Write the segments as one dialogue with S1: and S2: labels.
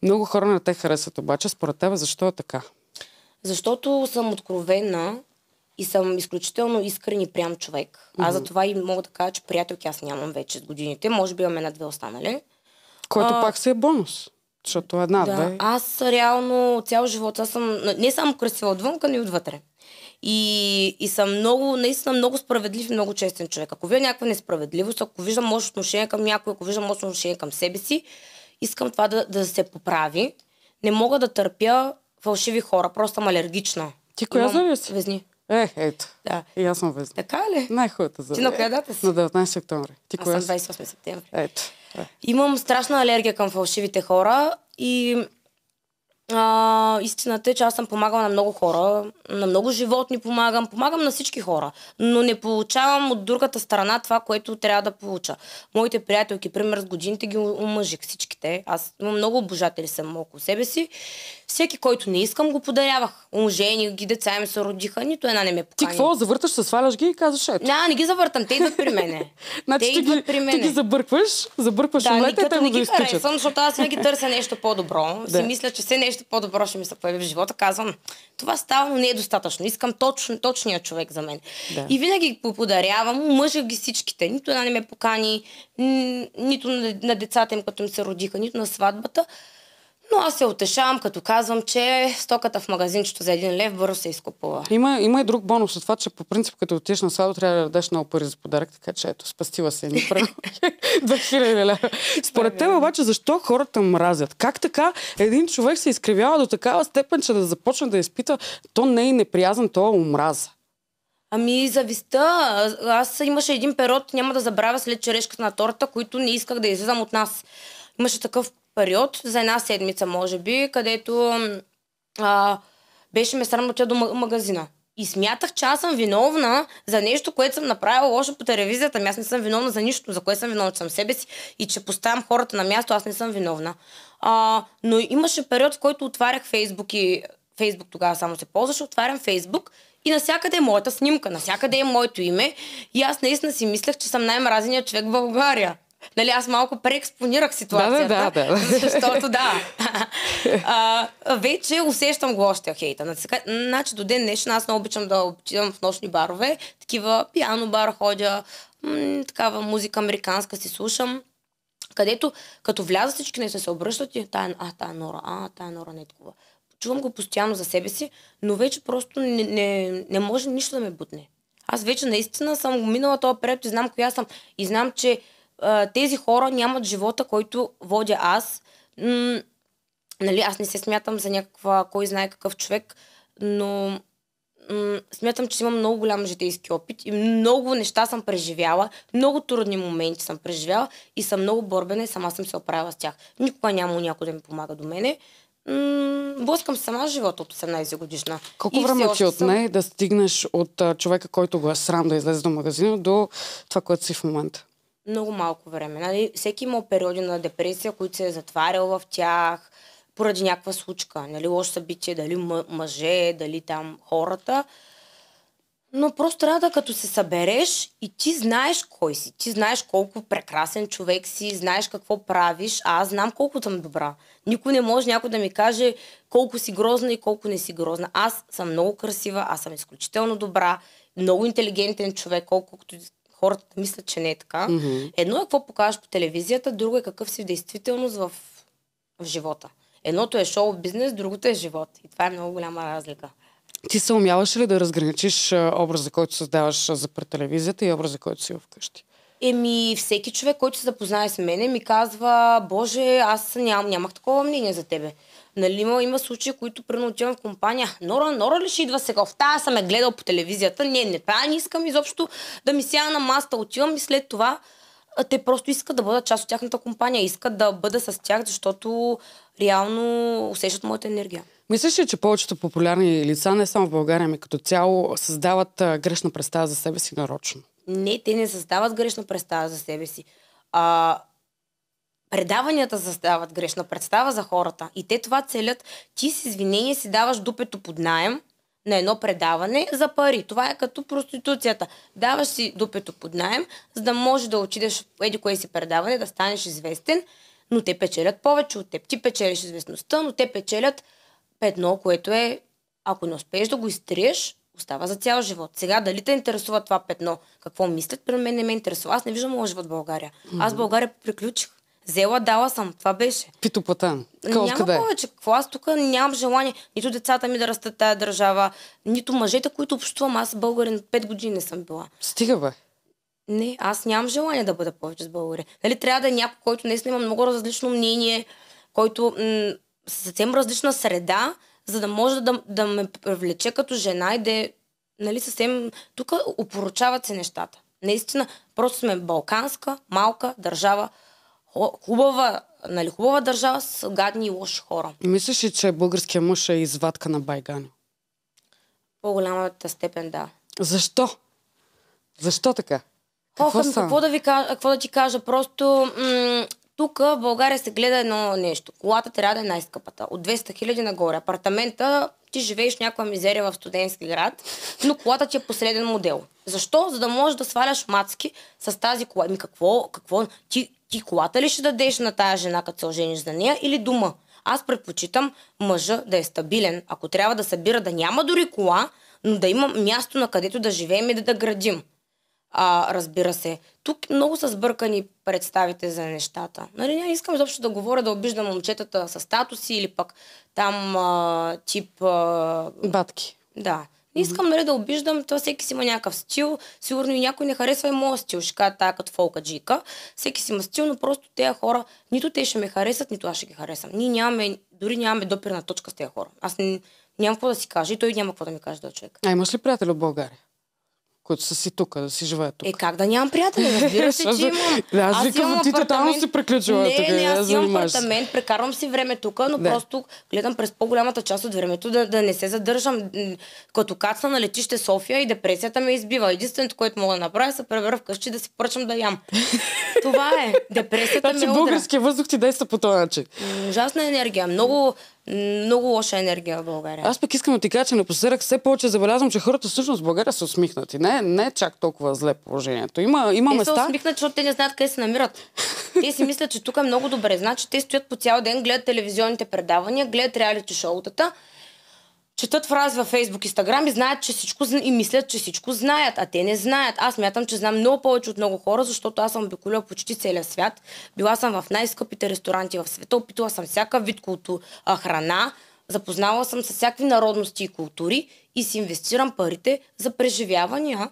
S1: Много хора не те харесват обаче. Според тебе защо е така?
S2: Защото съм откровена и съм изключително искрен и прям човек. Аз за това и мога да кажа, че приятелки аз нямам вече с годините. Може би имам една-две останали.
S1: Който пак си е бонус. Защото една-две...
S2: Аз реално цял живот аз съм не само красива отвънка, но и отвътре. И съм много, наистина много справедлив и много честен човек. Ако видя някаква несправедливост, ако виждам лошо отношение към някой, ако виждам лошо отношение към себе си, искам това да се поправи. Не мога да търпя фалшиви хора, просто съм алергична.
S1: Ти коя зодия си?
S2: Везни.
S1: Ето.
S2: Да.
S1: И аз съм Везни.
S2: Така ли?
S1: Най-хубавата зодия.
S2: Ти на коя дата си?
S1: На 19 октомври. Ти
S2: аз съм 28 септември.
S1: Ето.
S2: Имам страшна алергия към фалшивите хора и истината е, че аз съм помагала на много хора, на много животни помагам на всички хора, но не получавам от другата страна това, което трябва да получа. Моите приятелки, пример с годините ги омъжих всичките. Аз имам много обожатели съм около себе си. Всеки, който не искам, го подарявах. Омъжени ги, деца им се родиха, нито една не ме покани.
S1: Ти какво, завърташ, се сваляш ги и казваш ето?
S2: Не ги завъртам, те идват при мене.
S1: Значи ти ги забъркваш омлета и те го да изтичат.
S2: Харесвам, защото аз винаги търся нещо по-добро. Си мисля, че все нещо по-добро ще ми се появи в живота. Казвам, това става, но не е достатъчно. Искам точния човек за мен. Да. И винаги подарявам, омъжих ги всичките. Нито една не ме покани, нито на децата им, като им се родиха, нито на сватбата. Но аз се утешавам, като казвам, че стоката в магазинчето за 1 лев бързо се изкупува.
S1: Има и друг бонус от това, че по принцип, като отидеш на сватба, трябва да дадеш много пари за подарък, така че ето, спастила се ни 2000 лева. Според теб обаче, защо хората мразят? Как така един човек се изкривява до такава степен, че да започне да изпита, то не е неприязан, то е омраза?
S2: Завистта. Аз имаше един период, няма да забравя, след черешката на торта, които не исках да излизам от нас. Имаше такъв период, за 1 седмица, може би, където беше ме срамно до магазина. И смятах, че аз съм виновна за нещо, което съм направила лошо по телевизията. Аз не съм виновна за нищо, за което съм виновна, че съм себе си и че поставям хората на място, аз не съм виновна. Но имаше период, в който отварях Фейсбук и Фейсбук тогава само се ползваше, отварям Фейсбук и навсякъде е моята снимка, навсякъде е моето име и аз наистина си мислех, че съм най-мразеният човек в България. Нали, аз малко преекспонирах ситуацията.
S1: Да.
S2: Защото вече усещам го още хейта. Значи до ден днешен аз не обичам да отидам в нощни барове. Такива пиано бара ходя, такава музика американска си слушам. Където, като вляза всички не се обръщат и тая Нора не е такова. Чувам го постоянно за себе си, но вече просто не може нищо да ме бутне. Аз вече наистина съм го минала този период и знам коя съм. И знам, че тези хора нямат живота, който водя аз. Нали, аз не се смятам за някаква, кой знае какъв човек, но смятам, че имам много голям житейски опит и много неща съм преживяла, много трудни моменти съм преживяла и съм много борбена и сама съм се оправила с тях. Никога няма някой да ми помага до мене. Блъскам сама живота от 18 годишна.
S1: Колко време ти отне да стигнеш от човека, който го е срам да излезе до магазина, до това, което си в момента?
S2: Много малко време. Нали? Всеки има периоди на депресия, които се е затварял в тях поради някаква случка. Нали? Лошо събитие, дали мъже, дали там хората. Но просто трябва да като се събереш и ти знаеш кой си. Ти знаеш колко прекрасен човек си, знаеш какво правиш. А аз знам колко съм добра. Никой не може някой да ми каже колко си грозна и колко не си грозна. Аз съм много красива, аз съм изключително добра, много интелигентен човек, колкото хората мислят, че не е така. Едно е какво покажеш по телевизията, друго е какъв си в действителност в живота. Едното е шоу-бизнес, другото е живот. И това е много голяма разлика.
S1: Ти се умяваш ли да разграничиш образа, който създаваш за пред телевизията и образа, който си вкъщи?
S2: Всеки човек, който се запознае с мене, ми казва, Боже, аз нямах такова мнение за тебе. Нали, има случаи, които примерно отивам в компания. Нора ли ще идва сега? В тая съм гледал по телевизията. Не искам изобщо да ми сяда на маста. Отивам и след това те просто искат да бъдат част от тяхната компания. Искат да бъда с тях, защото реално усещат моята енергия.
S1: Мислиш ли, че повечето популярни лица, не само в България, ами като цяло, създават грешна представа за себе си нарочно?
S2: Не, те не създават грешна представа за себе си. Предаванията създават грешна представа за хората. И те това целят. Ти с извинение си даваш дупето под наем на едно предаване за пари. Това е като проституцията. Даваш си дупето под наем, за да може да отидеш в еди кое си предаване, да станеш известен, но те печелят повече от теб. Ти печелиш известността, но те печелят петно, което е, ако не успееш да го изтриеш, остава за цял живот. Сега дали те интересува това петно, какво мислят, при мен не ме интересува. Аз не виждам моят живот в България. Аз в България приключих. Взела, дала съм. Това беше.
S1: Питопатан.
S2: Няма повече. Какво? Аз тук нямам желание нито децата ми да растат тая държава, нито мъжете, които общувам. Аз българин 5 години не съм била.
S1: Стига, бе.
S2: Не, аз нямам желание да бъда повече с българи. Нали, трябва да е някой, който наистина има много различно мнение, който съвсем различна среда, за да може да ме привлече като жена и да нали, съвсем... Тук опоручават се нещата. Наистина, просто сме балканска, малка държава, хубава държава с гадни и лоши хора.
S1: Мислиш ли, че българският мъж е извадка на Байгани?
S2: По-голямата степен, да.
S1: Защо? Защо така?
S2: Какво да ти кажа? Просто тук в България се гледа едно нещо. Колата трябва да е най-скъпата. От 200 000 нагоре. Апартамента, ти живееш в някаква мизерия в студентски град, но колата ти е последен модел. Защо? За да можеш да сваляш мацки с тази кола. Какво? Ти колата ли ще дадеш на тая жена, като се ожениш за нея, или дома? Аз предпочитам мъжа да е стабилен. Ако трябва да събира, да няма дори кола, но да има място, на където да живеем и да градим. Разбира се. Тук много са сбъркани представите за нещата. Нали, не искам изобщо да говоря, да обиждам момчетата с статуси или пък там тип...
S1: Батки.
S2: Да. Не искам да обиждам, то всеки си има някакъв стил. Сигурно и някой не харесва и моят стил. Ще кажа тая като фолка-джика. Всеки си има стил, но просто тези хора, нито те ще ме харесат, нито аз ще ги харесам. Ние дори нямаме допирна точка с тези хора. Аз нямам какво да си кажа и той няма какво да ми каже този човек.
S1: Имаш ли приятели от България, които са си тук, да си живеят тук?
S2: Как да нямам приятели? Разбира се, че имам.
S1: Аз викам, ти тотално си приключила тук.
S2: Не, аз имам апартамент, прекарвам си време тук, но просто гледам през по-голямата част от времето да не се задържам. Като кацна на летище София и депресията ме избива. Единственото, което мога да направя, се превера вкъщи да си поръчам да ям. Това е. Депресията ме удра.
S1: Българския въздух ти действа по този начин.
S2: Ужасна енергия. Много лоша енергия в България.
S1: Аз пък искам да ти кажа, че напоследък все повече забелязвам, че хората всъщност в България са усмихнати. Не е чак толкова зле положението. Има места...
S2: Те са усмихнати, защото те не знаят къде се намират. Те си мислят, че тук е много добре. Значи те стоят по цял ден, гледат телевизионните предавания, гледат реалити шоутата, четат фрази във Фейсбук, Инстаграм и знаят, че всичко и мислят, че всичко знаят, а те не знаят. Аз мятам, че знам много повече от много хора, защото аз съм обиколила почти целия свят. Била съм в най-скъпите ресторанти в света, опитала съм всякакъв вид храна, запознала съм с всякакви народности и култури и си инвестирам парите за преживявания.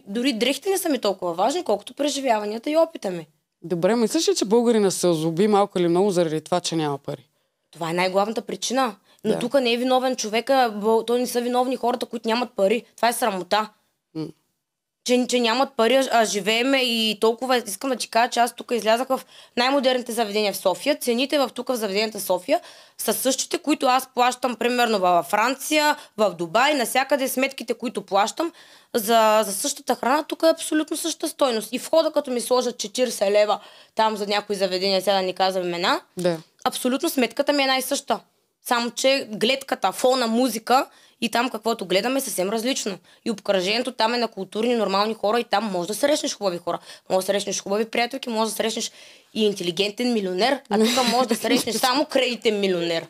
S2: Дори дрехите не са ми толкова важни, колкото преживяванията и опита ми.
S1: Добре, мислиш ли, че българина се озлоби малко или много заради това, че няма пари?
S2: Това е най-главната причина. Но тук не е виновен човека, то не са виновни хората, които нямат пари. Това е срамота. Че нямат пари, а живееме и толкова... Искам да ти кажа, че аз тук излязах в най-модерните заведения в София. Цените тук в заведенията в София са същите, които аз плащам примерно във Франция, в Дубай, навсякъде сметките, които плащам за същата храна, тук е абсолютно същата стойност. И входа, като ми сложат 40 лева там за някои заведения, сега да ни казвам имена, абсолютно сметката ми е най-съща. Само, че гледката, фона, музика и там каквото гледаме е съвсем различно. И обкръжението там е на културни, нормални хора и там може да срещнеш хубави хора. Може да срещнеш хубави приятелки, може да срещнеш и интелигентен милионер, а тук може да срещнеш само кредитен милионер.